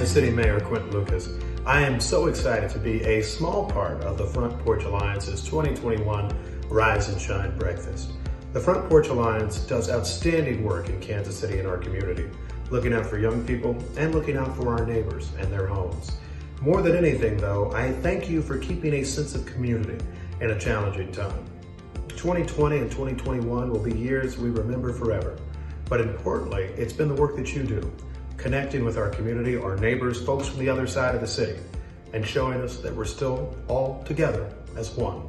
Kansas City Mayor Quinton Lucas. I am so excited to be a small part of the Front Porch Alliance's 2021 Rise and Shine Breakfast. The Front Porch Alliance does outstanding work in Kansas City and our community, looking out for young people and looking out for our neighbors and their homes. More than anything though, I thank you for keeping a sense of community in a challenging time. 2020 and 2021 will be years we remember forever. But importantly, it's been the work that you do, connecting with our community, our neighbors, folks from the other side of the city, and showing us that we're still all together as one.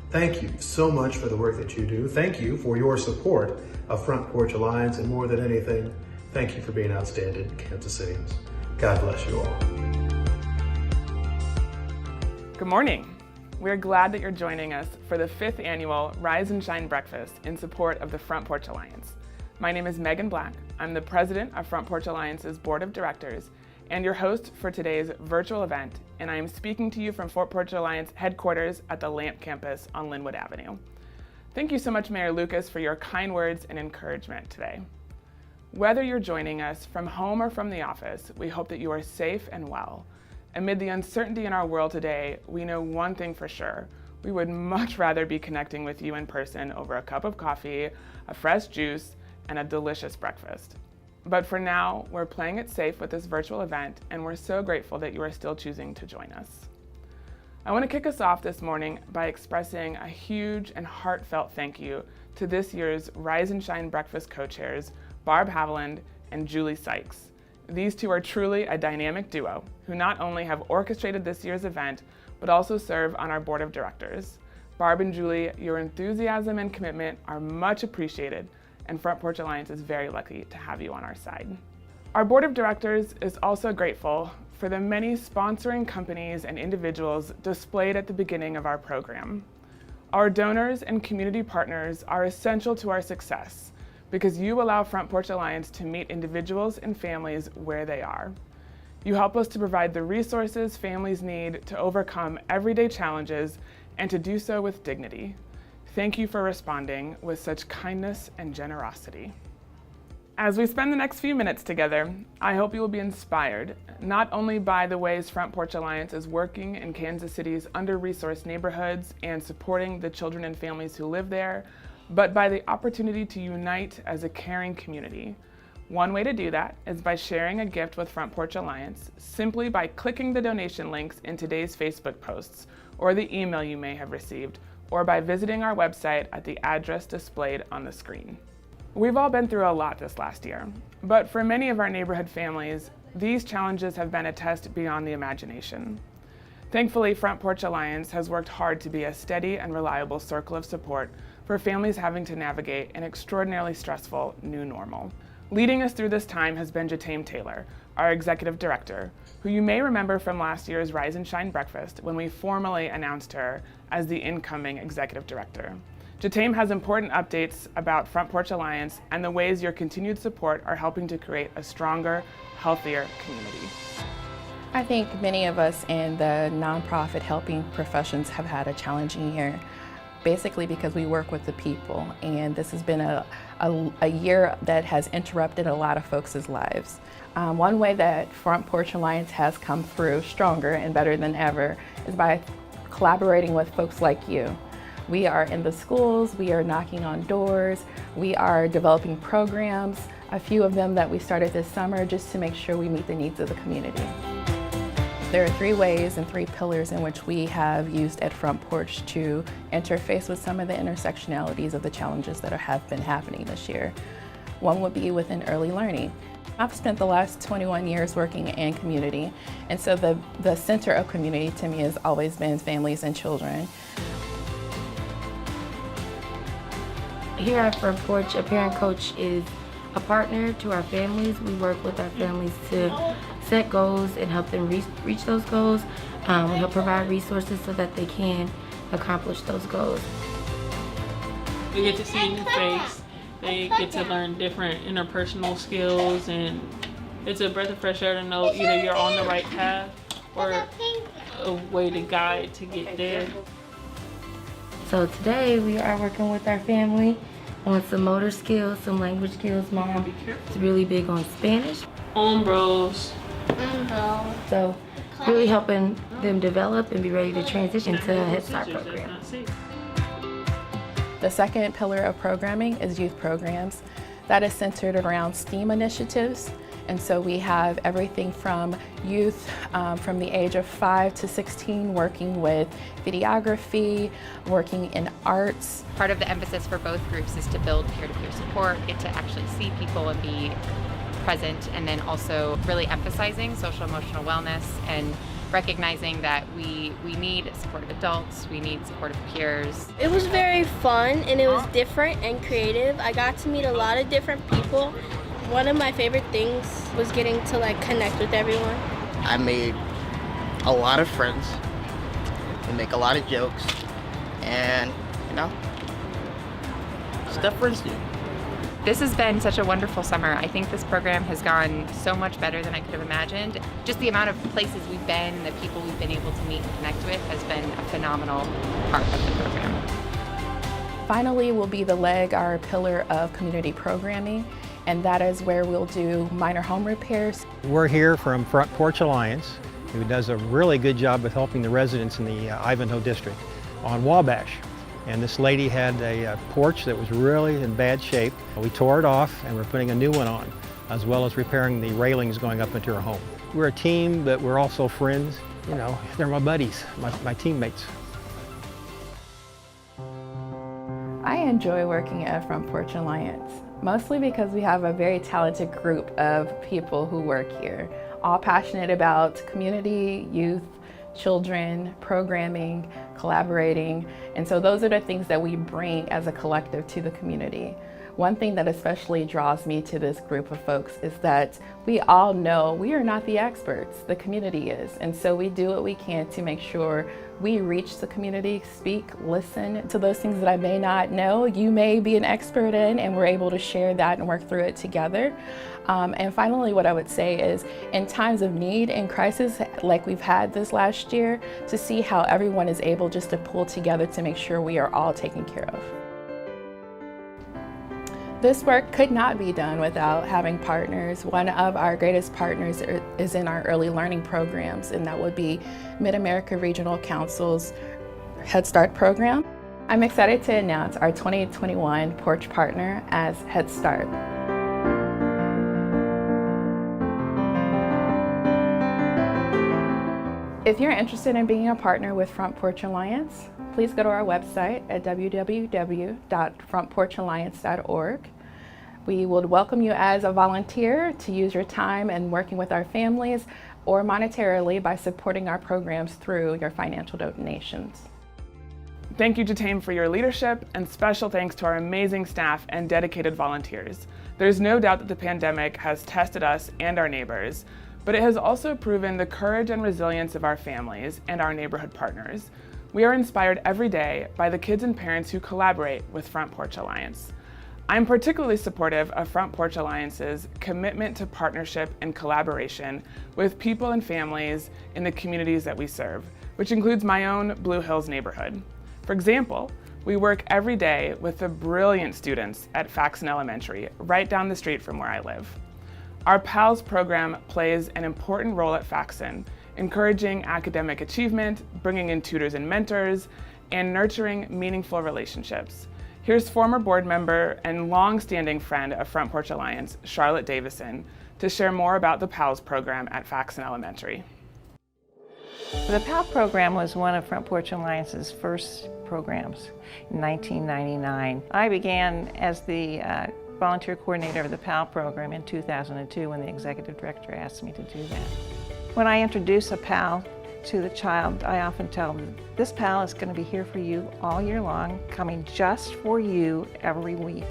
Thank you so much for the work that you do. Thank you for your support of Front Porch Alliance, and more than anything, thank you for being outstanding Kansas Cityans. God bless you all. Good morning. We're glad that you're joining us for the 5th annual Rise and Shine Breakfast in support of the Front Porch Alliance. My name is Megan Black. I'm the president of Front Porch Alliance's Board of Directors and your host for today's virtual event, and I am speaking to you from Front Porch Alliance headquarters at the Lamp campus on Linwood Avenue. Thank you so much, Mayor Lucas, for your kind words and encouragement today. Whether you're joining us from home or from the office, we hope that you are safe and well. Amid the uncertainty in our world today, we know one thing for sure. We would much rather be connecting with you in person over a cup of coffee, a fresh juice, and a delicious breakfast. But for now, we're playing it safe with this virtual event, and we're so grateful that you are still choosing to join us. I want to kick us off this morning by expressing a huge and heartfelt thank you to this year's Rise and Shine Breakfast co-chairs, Barb Haviland and Julie Sykes. These two are truly a dynamic duo who not only have orchestrated this year's event, but also serve on our board of directors. Barb and Julie, your enthusiasm and commitment are much appreciated, and Front Porch Alliance is very lucky to have you on our side. Our board of directors is also grateful for the many sponsoring companies and individuals displayed at the beginning of our program. Our donors and community partners are essential to our success because you allow Front Porch Alliance to meet individuals and families where they are. You help us to provide the resources families need to overcome everyday challenges and to do so with dignity. Thank you for responding with such kindness and generosity. As we spend the next few minutes together, I hope you will be inspired, not only by the ways Front Porch Alliance is working in Kansas City's under-resourced neighborhoods and supporting the children and families who live there, but by the opportunity to unite as a caring community. One way to do that is by sharing a gift with Front Porch Alliance, simply by clicking the donation links in today's Facebook posts or the email you may have received, or by visiting our website at the address displayed on the screen. We've all been through a lot this last year, but for many of our neighborhood families, these challenges have been a test beyond the imagination. Thankfully, Front Porch Alliance has worked hard to be a steady and reliable circle of support for families having to navigate an extraordinarily stressful new normal. Leading us through this time has been Jatame Taylor, our executive director, who you may remember from last year's Rise and Shine Breakfast when we formally announced her as the incoming executive director. Jatame has important updates about Front Porch Alliance and the ways your continued support are helping to create a stronger, healthier community. I think many of us in the nonprofit helping professions have had a challenging year, basically because we work with the people, and this has been a year that has interrupted a lot of folks' lives. One way that Front Porch Alliance has come through stronger and better than ever is by collaborating with folks like you. We are in the schools, we are knocking on doors, we are developing programs, a few of them that we started this summer just to make sure we meet the needs of the community. There are 3 ways and 3 pillars in which we have used at Front Porch to interface with some of the intersectionalities of the challenges that have been happening this year. One would be within early learning. I've spent the last 21 years working in community, and so the center of community to me has always been families and children. Here at Front Porch, a parent coach is a partner to our families. We work with our families to set goals and help them reach those goals. We help provide resources so that they can accomplish those goals. They get to see a new face. They get to learn different interpersonal skills, and it's a breath of fresh air to know either you're on the right path or a way to guide to get there. So today we are working with our family on some motor skills, some language skills. Mom is really big on Spanish. Hombros, So really helping them develop and be ready to transition to a Head Start program. The second pillar of programming is youth programs. That is centered around STEAM initiatives. And so we have everything from youth from the age of 5 to 16 working with videography, working in arts. Part of the emphasis for both groups is to build peer-to-peer support, get to actually see people and be present, and then also really emphasizing social emotional wellness and recognizing that we need supportive adults, we need supportive peers. It was very fun and it was different and creative. I got to meet a lot of different people. One of my favorite things was getting to connect with everyone. I made a lot of friends. We make a lot of jokes, and stuff friends do. This has been such a wonderful summer. I think this program has gone so much better than I could have imagined. Just the amount of places we've been, the people we've been able to meet and connect with has been a phenomenal part of the program. Finally will be the leg, our pillar of community programming, and that is where we'll do minor home repairs. We're here from Front Porch Alliance, who does a really good job with helping the residents in the Ivanhoe district on Wabash. And this lady had a porch that was really in bad shape. We tore it off and we're putting a new one on, as well as repairing the railings going up into her home. We're a team, but we're also friends. They're my buddies, my teammates. I enjoy working at Front Porch Alliance, mostly because we have a very talented group of people who work here, all passionate about community, youth, children, programming, collaborating, and so those are the things that we bring as a collective to the community. One thing that especially draws me to this group of folks is that we all know we are not the experts, the community is, and so we do what we can to make sure we reach the community, speak, listen to those things that I may not know, you may be an expert in, and we're able to share that and work through it together. And finally, what I would say is, in times of need and crisis, like we've had this last year, to see how everyone is able just to pull together to make sure we are all taken care of. This work could not be done without having partners. One of our greatest partners is in our early learning programs, and that would be Mid-America Regional Council's Head Start program. I'm excited to announce our 2021 Porch partner as Head Start. If you're interested in being a partner with Front Porch Alliance, please go to our website at www.frontporchalliance.org. We would welcome you as a volunteer to use your time in working with our families or monetarily by supporting our programs through your financial donations. Thank you, Jatame, for your leadership, and special thanks to our amazing staff and dedicated volunteers. There's no doubt that the pandemic has tested us and our neighbors, but it has also proven the courage and resilience of our families and our neighborhood partners. We are inspired every day by the kids and parents who collaborate with Front Porch Alliance. I'm particularly supportive of Front Porch Alliance's commitment to partnership and collaboration with people and families in the communities that we serve, which includes my own Blue Hills neighborhood. For example, we work every day with the brilliant students at Faxon Elementary, right down the street from where I live. Our PALS program plays an important role at Faxon, encouraging academic achievement, bringing in tutors and mentors, and nurturing meaningful relationships. Here's former board member and long-standing friend of Front Porch Alliance, Charlotte Davison, to share more about the PALS program at Faxon Elementary. The PAL program was one of Front Porch Alliance's first programs in 1999. I began as the volunteer coordinator of the PAL program in 2002 when the executive director asked me to do that. When I introduce a PAL to the child, I often tell them, this PAL is going to be here for you all year long, coming just for you every week.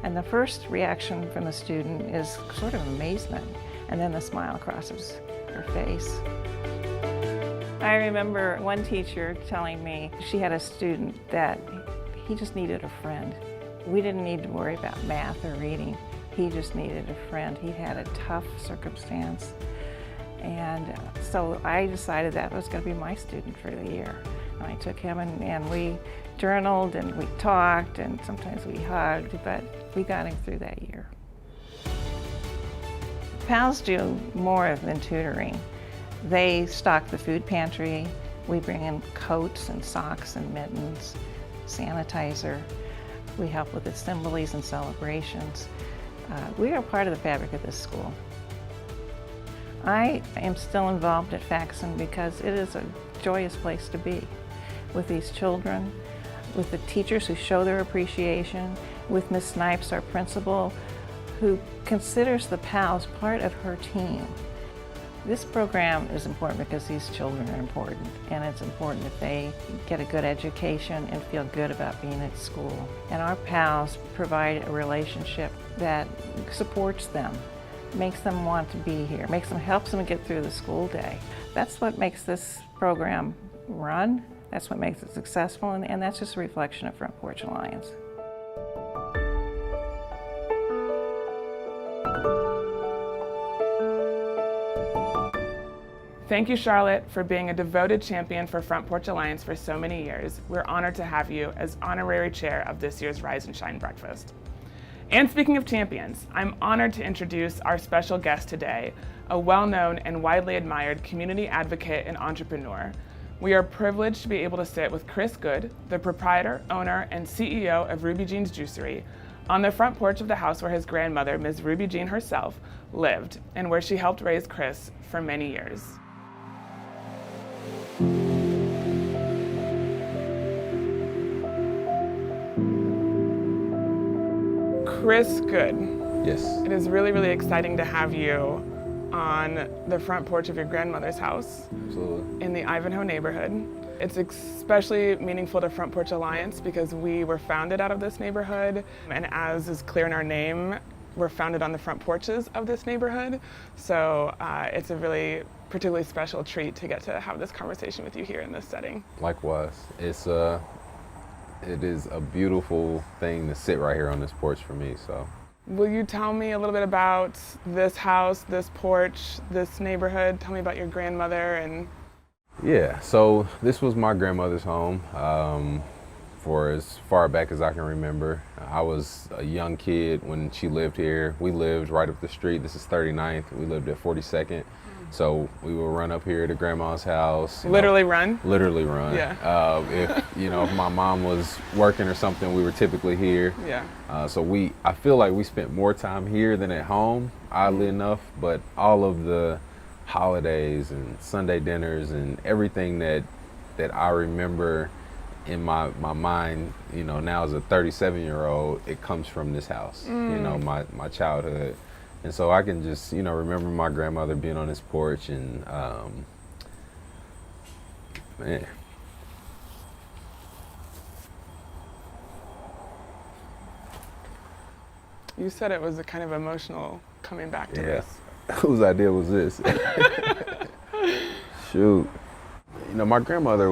And the first reaction from the student is sort of amazement, and then the smile crosses her face. I remember one teacher telling me she had a student that he just needed a friend. We didn't need to worry about math or reading. He just needed a friend. He had a tough circumstance. And so I decided that was going to be my student for the year. And I took him and we journaled and we talked and sometimes we hugged, but we got him through that year. PALs do more than tutoring. They stock the food pantry. We bring in coats and socks and mittens, sanitizer. We help with assemblies and celebrations. We are part of the fabric of this school. I am still involved at Faxon because it is a joyous place to be with these children, with the teachers who show their appreciation, with Ms. Snipes, our principal, who considers the PALs part of her team. This program is important because these children are important, and it's important that they get a good education and feel good about being at school. And our PALs provide a relationship that supports them, makes them want to be here, helps them get through the school day. That's what makes this program run, that's what makes it successful, and that's just a reflection of Front Porch Alliance. Thank you, Charlotte, for being a devoted champion for Front Porch Alliance for so many years. We're honored to have you as honorary chair of this year's Rise and Shine Breakfast. And speaking of champions, I'm honored to introduce our special guest today, a well-known and widely admired community advocate and entrepreneur. We are privileged to be able to sit with Chris Goode, the proprietor, owner, and CEO of Ruby Jean's Juicery, on the front porch of the house where his grandmother, Ms. Ruby Jean herself, lived, and where she helped raise Chris for many years. Chris Goode. Yes. It is really, really exciting to have you on the front porch of your grandmother's house. Absolutely. In the Ivanhoe neighborhood. It's especially meaningful to Front Porch Alliance because we were founded out of this neighborhood, and as is clear in our name, we're founded on the front porches of this neighborhood. So it's a really particularly special treat to get to have this conversation with you here in this setting. Likewise. It is a beautiful thing to sit right here on this porch for me, so. Will you tell me a little bit about this house, this porch, this neighborhood? Tell me about your grandmother and... Yeah, so this was my grandmother's home for as far back as I can remember. I was a young kid when she lived here. We lived right up the street. This is 39th. We lived at 42nd. So we would run up here to grandma's house. Literally run? Literally run. Yeah. If my mom was working or something, we were typically here. Yeah. So I feel like we spent more time here than at home, oddly enough, but all of the holidays and Sunday dinners and everything that I remember in my mind, now as a 37-year-old, it comes from this house, my childhood. And so I can just, remember my grandmother being on this porch and, man. You said it was a kind of emotional coming back to this. Whose idea was this? Shoot. My grandmother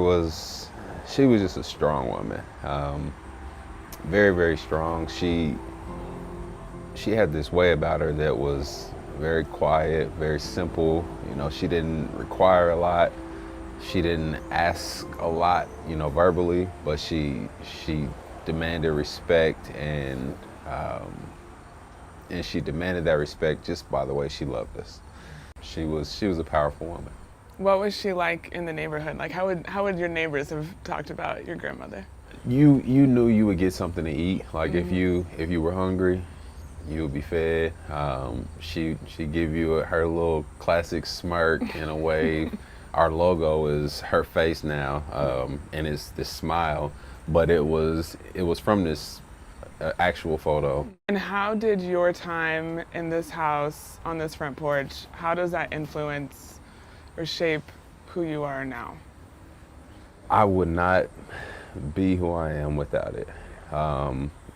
she was just a strong woman. Very, very strong. She had this way about her that was very quiet, very simple. She didn't require a lot. She didn't ask a lot, verbally, but she demanded respect, and she demanded that respect just by the way she loved us. She was a powerful woman. What was she like in the neighborhood? Like, how would your neighbors have talked about your grandmother? You knew you would get something to eat. Like if you were hungry, you would be fed. She'd give you her little classic smirk and a wave. Our logo is her face now, and it's this smile, but it was from this actual photo. And how did your time in this house, on this front porch, how does that influence or shape who you are now? I would not be who I am without it.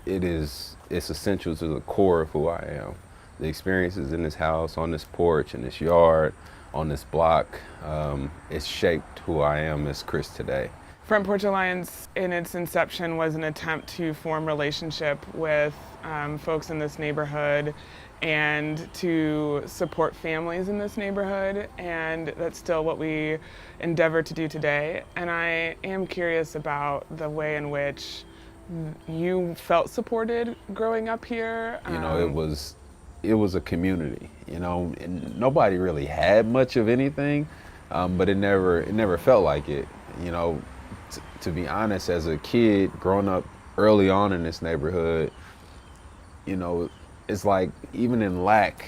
It's essential to the core of who I am. The experiences in this house, on this porch, in this yard, on this block, it's shaped who I am as Chris today. Front Porch Alliance, in its inception, was an attempt to form relationship with folks in this neighborhood and to support families in this neighborhood, and that's still what we endeavor to do today. And I am curious about the way in which you felt supported growing up here. it was a community, you know, and nobody really had much of anything, but it never felt like it, you know. To be honest, as a kid growing up early on in this neighborhood, you know, it's like even in lack,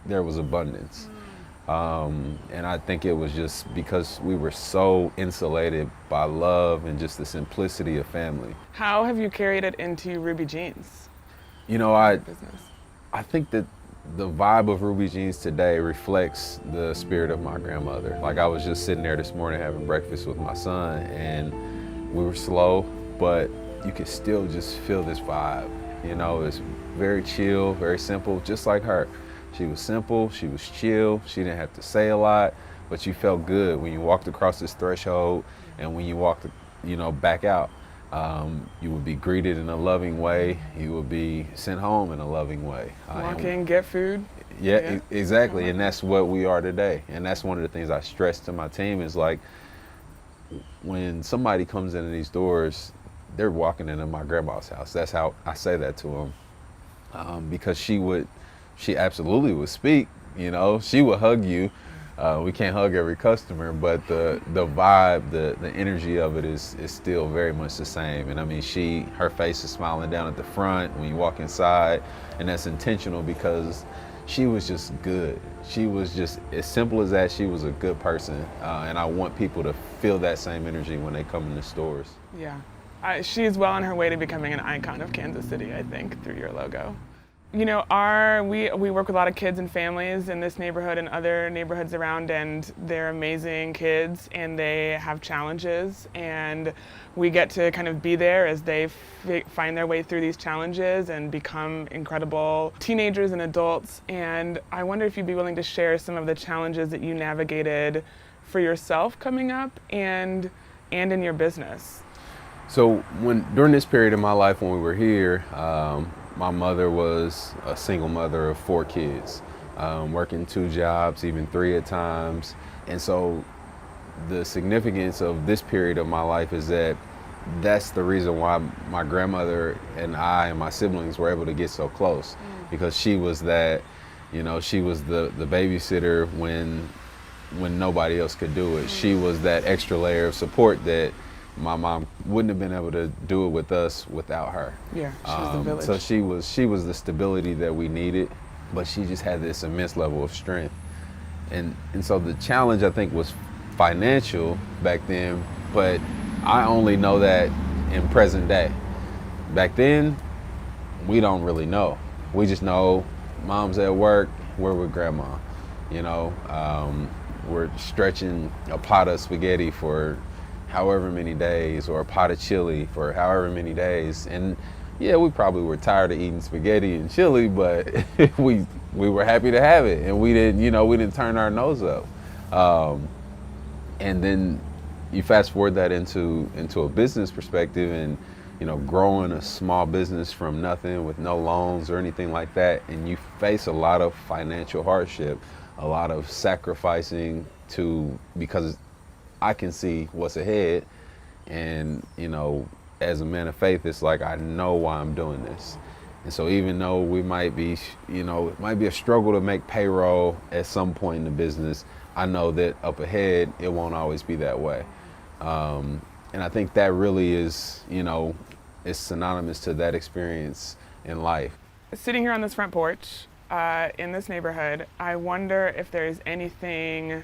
there was abundance. And I think it was just because we were so insulated by love and just the simplicity of family. How have you carried it into Ruby Jeans? You know, I think that the vibe of Ruby Jeans today reflects the spirit of my grandmother. Like, I was just sitting there this morning having breakfast with my son, and we were slow, but you could still just feel this vibe. You know, it's very chill, very simple, just like her. She was simple, she was chill, she didn't have to say a lot, but you felt good when you walked across this threshold, and when you walked, you know, back out. You would be greeted in a loving way. You would be sent home in a loving way. Walk in, get food. Yeah, exactly, and that's what we are today. And that's one of the things I stress to my team is, like, when somebody comes into these doors, they're walking into my grandma's house. That's how I say that to them, because she absolutely would speak. You know, she would hug you. We can't hug every customer, but the vibe, the energy of it is still very much the same. And I mean, her face is smiling down at the front when you walk inside, and that's intentional because she was just good. She was just, as simple as that, she was a good person. And I want people to feel that same energy when they come in the stores. Yeah. She's well on her way to becoming an icon of Kansas City, I think, through your logo. You know, we work with a lot of kids and families in this neighborhood and other neighborhoods around, and they're amazing kids, and they have challenges, and we get to kind of be there as they find their way through these challenges and become incredible teenagers and adults. And I wonder if you'd be willing to share some of the challenges that you navigated for yourself coming up and in your business. So during this period of my life when we were here, my mother was a single mother of 4 kids, working 2 jobs, even 3 at times. And so the significance of this period of my life is that's the reason why my grandmother and I and my siblings were able to get so close, because she was that, you know, she was the babysitter when nobody else could do it. She was that extra layer of support that my mom wouldn't have been able to do it with us without her. Yeah, she was the village. So she was the stability that we needed, but she just had this immense level of strength. And so the challenge, I think, was financial back then, but I only know that in present day. Back then, we don't really know. We just know mom's at work, we're with grandma. You know, we're stretching a pot of spaghetti for however many days, or a pot of chili for however many days. And yeah, we probably were tired of eating spaghetti and chili, but we were happy to have it, and we didn't turn our nose up. And then you fast forward that into a business perspective, and you know, growing a small business from nothing with no loans or anything like that, and you face a lot of financial hardship, a lot of sacrificing because I can see what's ahead, and you know, as a man of faith, it's like I know why I'm doing this. And so even though we might be, you know, it might be a struggle to make payroll at some point in the business, I know that up ahead it won't always be that way. And I think that really is, you know, is synonymous to that experience in life. Sitting here on this front porch in this neighborhood, I wonder if there's anything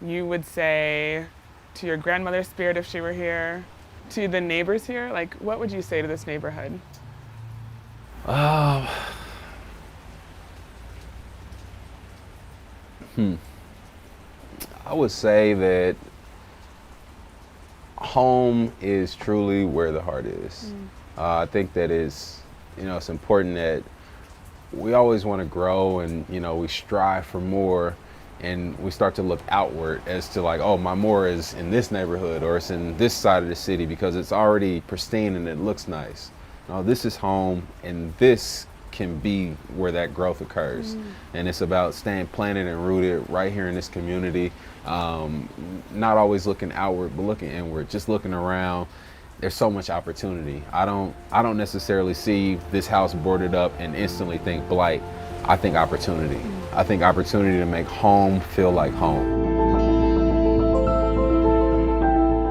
you would say to your grandmother's spirit if she were here, to the neighbors here. Like, what would you say to this neighborhood? I would say that home is truly where the heart is. I think that it's important that we always want to grow, and you know, we strive for more, and we start to look outward as to like, oh, my more is in this neighborhood, or it's in this side of the city because it's already pristine and it looks nice. No, this is home, and this can be where that growth occurs. And it's about staying planted and rooted right here in this community. Not always looking outward, but looking inward, just looking around. There's so much opportunity. I don't necessarily see this house boarded up and instantly think blight. I think opportunity. I think opportunity to make home feel like home.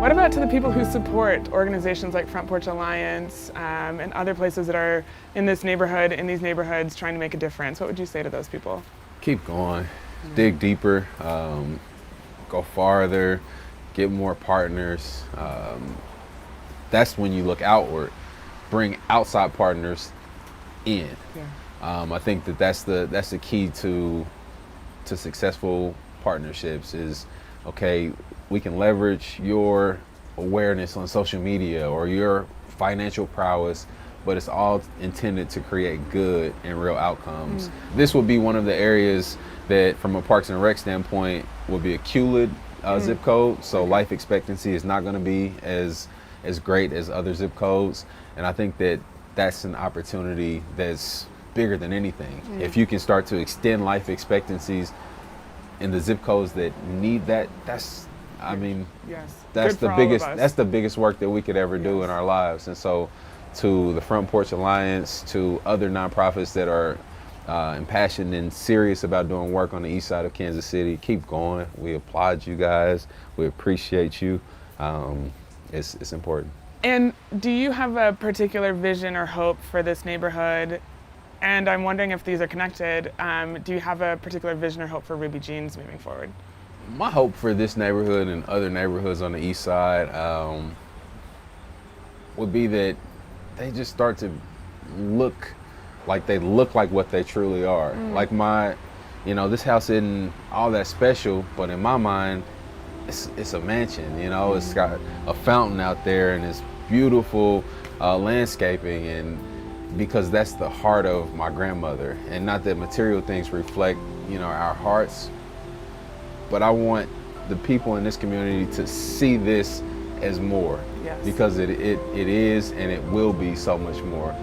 What about to the people who support organizations like Front Porch Alliance and other places that are in this neighborhood, in these neighborhoods, trying to make a difference? What would you say to those people? Keep going, dig deeper, go farther, get more partners. That's when you look outward, bring outside partners in. Yeah. I think that's the key to successful partnerships is, okay, we can leverage your awareness on social media or your financial prowess, but it's all intended to create good and real outcomes. This would be one of the areas that, from a Parks and Rec standpoint, would be a QLID zip code, so life expectancy is not going to be as great as other zip codes, and I think that's an opportunity that's bigger than anything. If you can start to extend life expectancies in the zip codes that need that, that's the biggest work that we could ever do in our lives. And so to the Front Porch Alliance, to other nonprofits that are impassioned and serious about doing work on the east side of Kansas City, keep going. We applaud you guys. We appreciate you. It's important. And do you have a particular vision or hope for this neighborhood? And I'm wondering if these are connected. Do you have a particular vision or hope for Ruby Jeans moving forward? My hope for this neighborhood and other neighborhoods on the east side would be that they just start to look like what they truly are. Like this house isn't all that special, but in my mind, it's a mansion. It's got a fountain out there and it's beautiful landscaping, and because that's the heart of my grandmother, and not that material things reflect our hearts, but I want the people in this community to see this as more. Yes. Because it is and it will be so much more.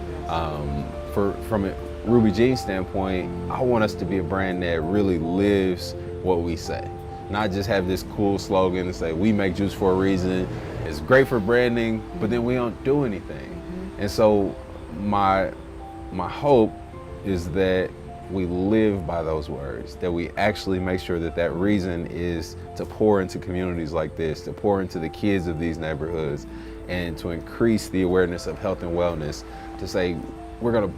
From a Ruby Jeans standpoint, I want us to be a brand that really lives what we say. Not just have this cool slogan and say, we make juice for a reason. It's great for branding, but then we don't do anything. And so my hope is that we live by those words, that we actually make sure that reason is to pour into communities like this, to pour into the kids of these neighborhoods, and to increase the awareness of health and wellness, to say, we're gonna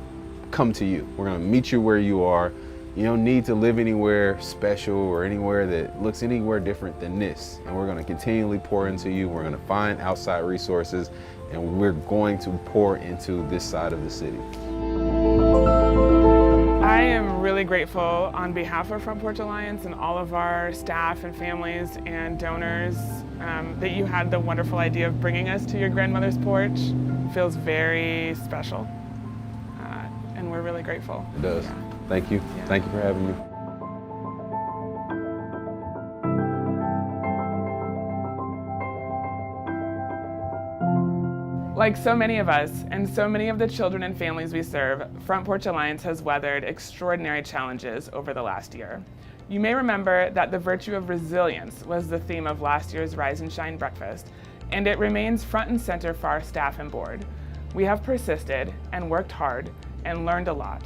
come to you. We're gonna meet you where you are. You don't need to live anywhere special or anywhere that looks anywhere different than this. And we're gonna continually pour into you. We're gonna find outside resources, and we're going to pour into this side of the city. I am really grateful on behalf of Front Porch Alliance and all of our staff and families and donors that you had the wonderful idea of bringing us to your grandmother's porch. It feels very special, and we're really grateful. It does. Yeah. Thank you. Yeah. Thank you for having me. Like so many of us and so many of the children and families we serve, Front Porch Alliance has weathered extraordinary challenges over the last year. You may remember that the virtue of resilience was the theme of last year's Rise and Shine breakfast, and it remains front and center for our staff and board. We have persisted and worked hard and learned a lot.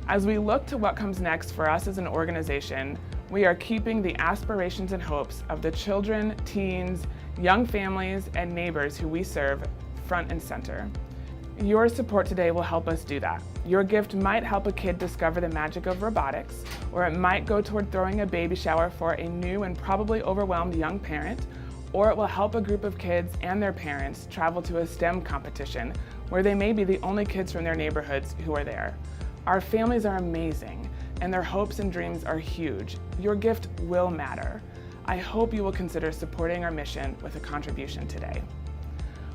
As we look to what comes next for us as an organization, we are keeping the aspirations and hopes of the children, teens, young families, and neighbors who we serve front and center. Your support today will help us do that. Your gift might help a kid discover the magic of robotics, or it might go toward throwing a baby shower for a new and probably overwhelmed young parent, or it will help a group of kids and their parents travel to a STEM competition where they may be the only kids from their neighborhoods who are there. Our families are amazing, and their hopes and dreams are huge. Your gift will matter. I hope you will consider supporting our mission with a contribution today.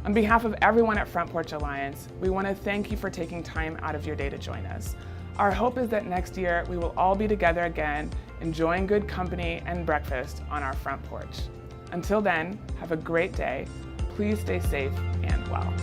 On behalf of everyone at Front Porch Alliance, we want to thank you for taking time out of your day to join us. Our hope is that next year we will all be together again, enjoying good company and breakfast on our front porch. Until then, have a great day. Please stay safe and well.